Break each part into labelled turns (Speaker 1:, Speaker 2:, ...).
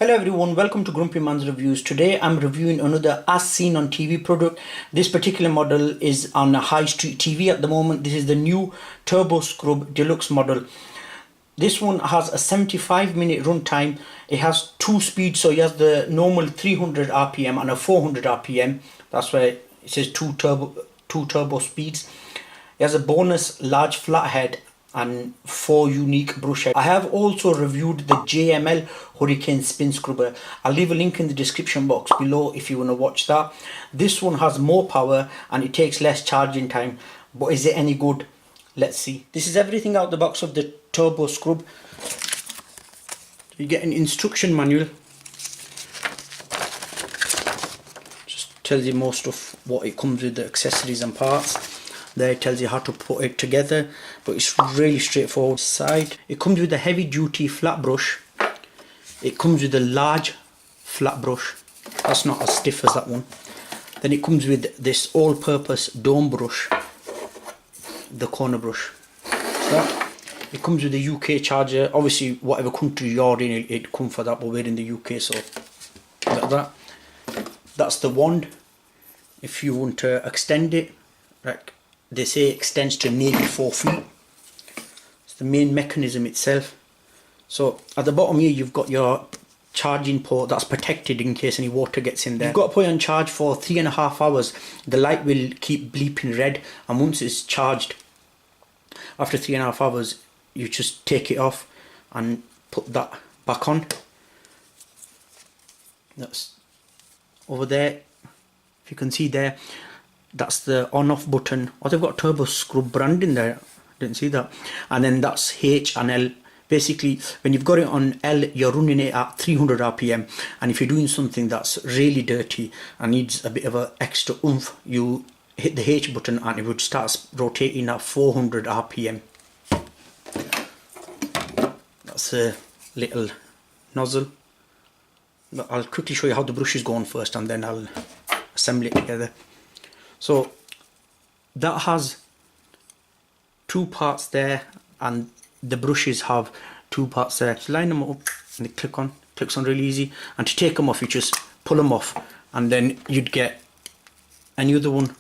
Speaker 1: Hello everyone, welcome to Grumpy Man's Reviews. Today I'm reviewing another as seen on TV product. This particular model is on a high street TV at the moment. This is the new Turbo Scrub Deluxe model. This one has a 75-minute runtime. It has two speeds, so it has the normal 300 RPM and a 400 RPM. That's why it says two turbo speeds. It has a bonus large flathead and 4 unique brush heads. I have also reviewed the JML Hurricane Spin Scrubber. I'll leave a link in the description box below if you want to watch that. This one has more power and it takes less charging time, but is it any good? Let's see. This is everything out the box of the Turbo Scrub. You get an instruction manual. Just tells you most of what it comes with, the accessories and parts. There it tells you how to put it together, but it's really straightforward. Side, it comes with a heavy duty flat brush. It comes with a large flat brush. That's not as stiff as that one. Then it comes with this all-purpose dome brush, the corner brush. So it comes with a UK charger. Obviously whatever country you're in, it comes for that, but we're in the UK, so like that. That's the wand. If you want to extend it, like they say, extends to nearly 4 feet. It's the main mechanism itself. So at the bottom here you've got your charging port that's protected in case any water gets in there. You've got to put it on charge for 3.5 hours. The light will keep bleeping red, and once it's charged, after 3.5 hours, you just take it off and put that back on. That's over there. If you can see there, that's the on-off button. Oh, they've got Turbo Scrub brand in there. Didn't see that. And then that's H and L. Basically, when you've got it on L, you're running it at 300 RPM. And if you're doing something that's really dirty and needs a bit of an extra oomph, you hit the H button and it would start rotating at 400 RPM. That's a little nozzle. I'll quickly show you how the brush is going first, and then I'll assemble it together. So that has 2 parts there, and the brushes have 2 parts there. So line them up and they clicks on really easy. And to take them off, you just pull them off, and then you'd get any other one.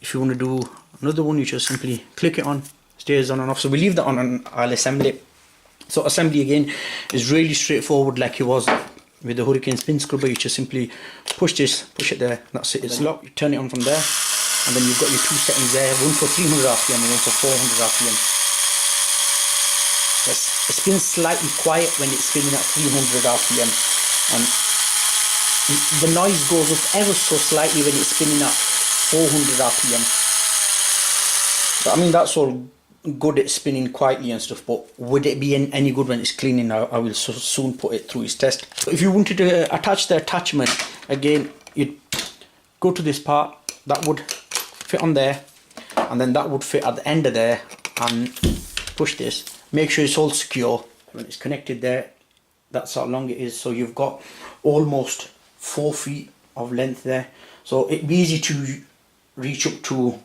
Speaker 1: If you want to do another one, you just simply click it on, stays on and off. So we leave that on and I'll assemble it. So assembly again is really straightforward, like it was with the Hurricane Spin Scrubber. You just simply push this, push it there, that's it, it's locked. You turn it on from there, and then you've got your 2 settings there, one for 300 RPM and one for 400 RPM. It spins slightly quiet when it's spinning at 300 RPM, and the noise goes up ever so slightly when it's spinning at 400 RPM. But I mean, that's all good at spinning quietly and stuff, but would it be any good when it's cleaning? I will soon put it through its test. So if you wanted to attach the attachment, again, you'd go to this part, that would fit on there, and then that would fit at the end of there, and push this. Make sure it's all secure. When it's connected there, that's how long it is. So you've got almost 4 feet of length there. So it'd be easy to reach up to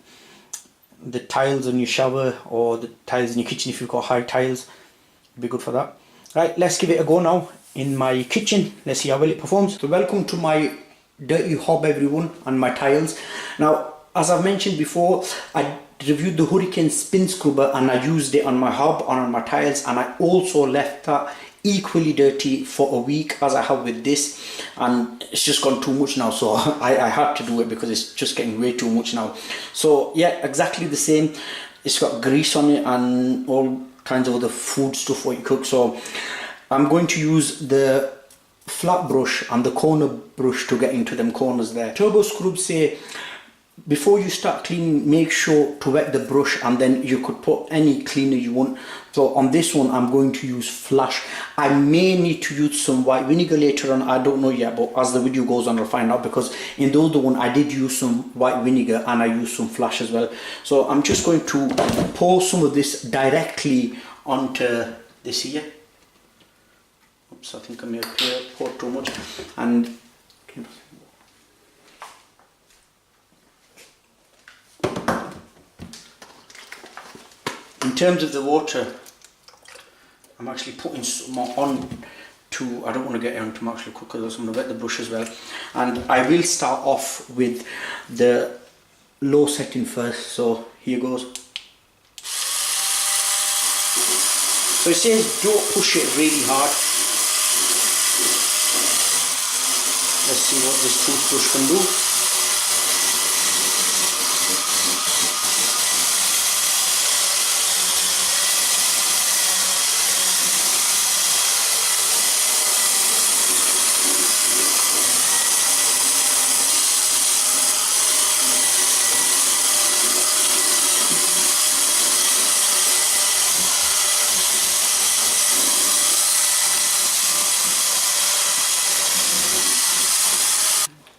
Speaker 1: the tiles in your shower or the tiles in your kitchen if you've got high tiles. It'd be good for that. Right, let's give it a go now in my kitchen. Let's see how well it performs. So welcome to my dirty hob, everyone, and my tiles. Now, as I've mentioned before, I reviewed the Hurricane Spin Scrubber and I used it on my hob and on my tiles, and I also left that equally dirty for a week as I have with this, and it's just gone too much now, so I had to do it because it's just getting way too much now. So yeah, exactly the same. It's got grease on it and all kinds of other food stuff what you cook. So I'm going to use the flat brush and the corner brush to get into them corners there. Turbo Scrub say before you start cleaning, make sure to wet the brush, and then you could put any cleaner you want. So on this one I'm going to use Flash. I may need to use some white vinegar later on, I don't know yet, but as the video goes on I'll find out, because in the other one I did use some white vinegar and I used some Flash as well. So I'm just going to pour some of this directly onto this here. Oops, I think I may have poured too much. And in terms of the water, I'm actually putting some more on I don't want to get onto actually cookers, so I'm going to wet the brush as well. And I will start off with the low setting first, so here goes. So it says don't push it really hard. Let's see what this toothbrush can do.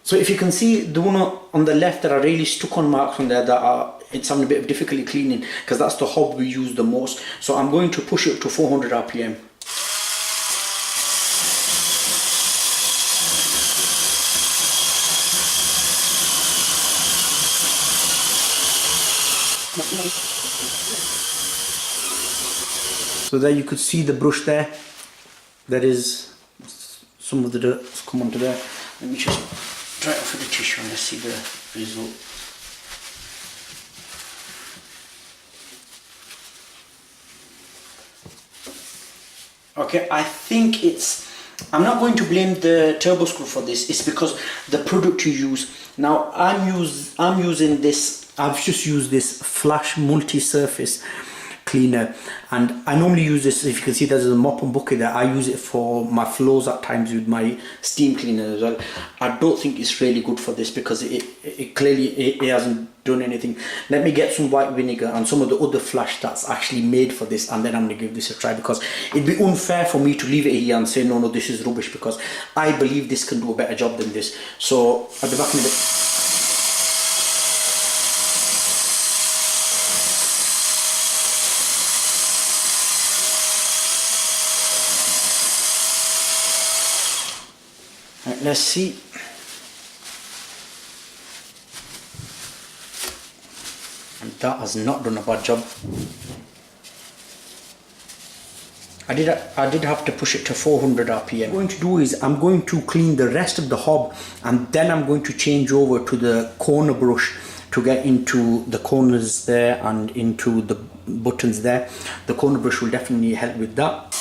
Speaker 1: So if you can see the one on the left, there are really stuck-on marks on there that are, it's having a bit of difficulty cleaning, because that's the hob we use the most. So I'm going to push it up to 400 RPM. So there you could see the brush there. There is some of the dirt that's come onto there. Let me just dry it off with the tissue and let's see the result. Okay, I think I'm not going to blame the turbo screw for this. It's because the product you use. Now I'm using this. I've just used this Flash multi-surface cleaner, and I normally use this. If you can see, there's a mop and bucket there. I use it for my floors at times with my steam cleaner as well. I don't think it's really good for this because it clearly hasn't done anything. Let me get some white vinegar and some of the other Flash that's actually made for this, and then I'm going to give this a try, because it'd be unfair for me to leave it here and say no, this is rubbish, because I believe this can do a better job than this. So I'll be back in a bit. Right, let's see. And that has not done a bad job. I did have to push it to 400 RPM. What I'm going to do is I'm going to clean the rest of the hob, and then I'm going to change over to the corner brush to get into the corners there and into the buttons there. The corner brush will definitely help with that.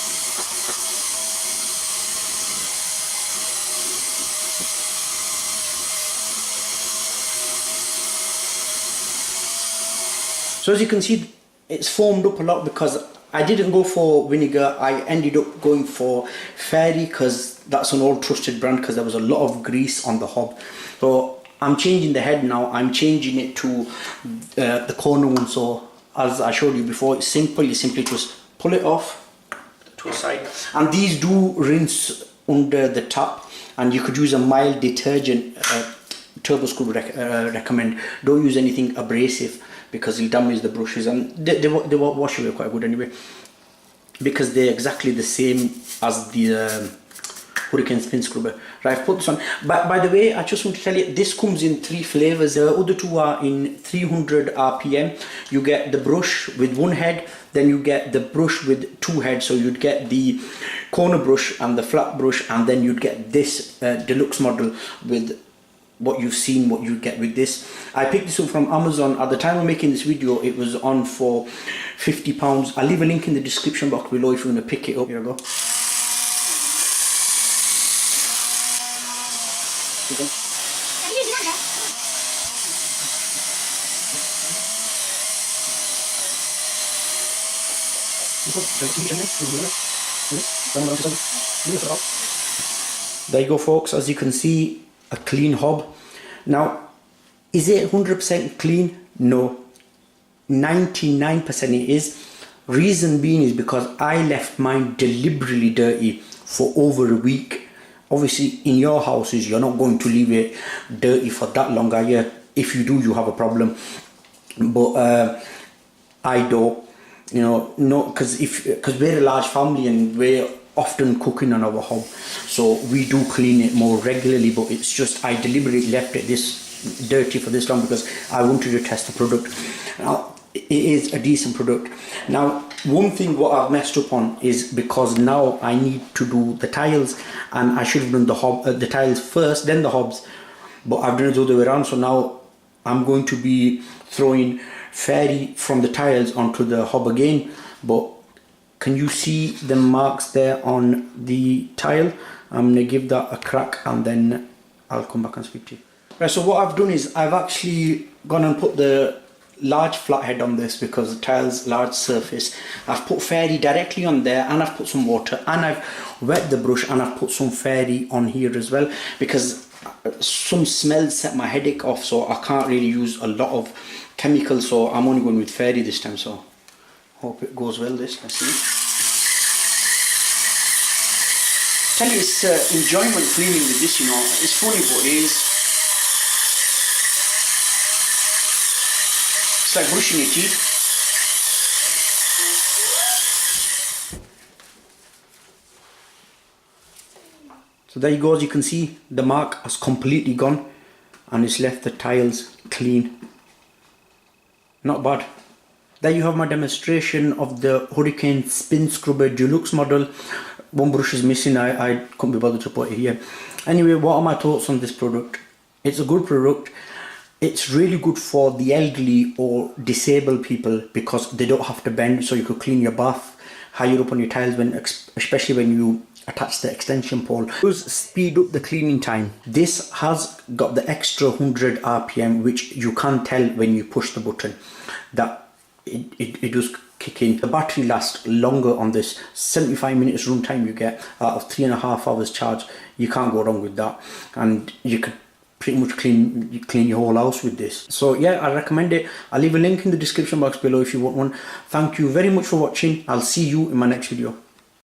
Speaker 1: So as you can see, it's foamed up a lot because I didn't go for vinegar. I ended up going for Fairy because that's an old trusted brand, because there was a lot of grease on the hob. So I'm changing the head now. I'm changing it to the corner one. So as I showed you before, it's simple. You simply just pull it off to a side. And these do rinse under the tap, and you could use a mild detergent. Turbo Scrub recommend. Don't use anything abrasive, because it'll damage the brushes, and they wash away quite good anyway, because they're exactly the same as the Hurricane Spin Scrubber. Right, I've put this on. But by the way, I just want to tell you, this comes in 3 flavors. The other two are in 300 RPM. You get the brush with 1 head, then you get the brush with 2 heads. So you'd get the corner brush and the flat brush, and then you'd get this deluxe model with what you've seen, what you get with this. I picked this up from Amazon. At the time of making this video, it was on for £50. I'll leave a link in the description box below if you want to pick it up. Here I go. There you go, folks. As you can see, a clean hob. Now, is it 100% clean? No, 99% it is. Reason being is because I left mine deliberately dirty for over a week. Obviously, in your houses, you're not going to leave it dirty for that long, are you? If you do, you have a problem. But I don't, you know, no, because we're a large family and we're often cooking on our hob, so we do clean it more regularly. But it's just I deliberately left it this dirty for this long because I wanted to test the product. Now, it is a decent product. Now, One thing what I've messed up on is because now I need to do the tiles, and I should have done the tiles first, then the hobs, but I've done it the other way around. So now I'm going to be throwing fairy from the tiles onto the hob again. But can you see the marks there on the tile? I'm going to give that a crack and then I'll come back and speak to you. Right, so what I've done is I've actually gone and put the large flathead on this because the tile's large surface. I've put fairy directly on there, and I've put some water, and I've wet the brush, and I've put some fairy on here as well because some smells set my headache off, so I can't really use a lot of chemicals, so I'm only going with fairy this time. So hope it goes well. Let's see. Tell you, it's enjoyment cleaning with this, you know. It's funny, but it is. It's like brushing your teeth. So there you go. As you can see, the mark has completely gone, and it's left the tiles clean. Not bad. There you have my demonstration of the Hurricane Spin Scrubber Deluxe model. One brush is missing, I couldn't be bothered to put it here. Anyway, what are my thoughts on this product? It's a good product. It's really good for the elderly or disabled people because they don't have to bend, so you could clean your bath higher up on your tiles, especially when you attach the extension pole. It does speed up the cleaning time. This has got the extra 100 RPM, which you can tell when you push the button that it does kick in. The battery lasts longer on this. 75 minutes runtime you get out of 3.5 hours charge. You can't go wrong with that, and you could pretty much clean your whole house with this. So yeah, I recommend it. I'll leave a link in the description box below if you want one. Thank you very much for watching. I'll see you in my next video.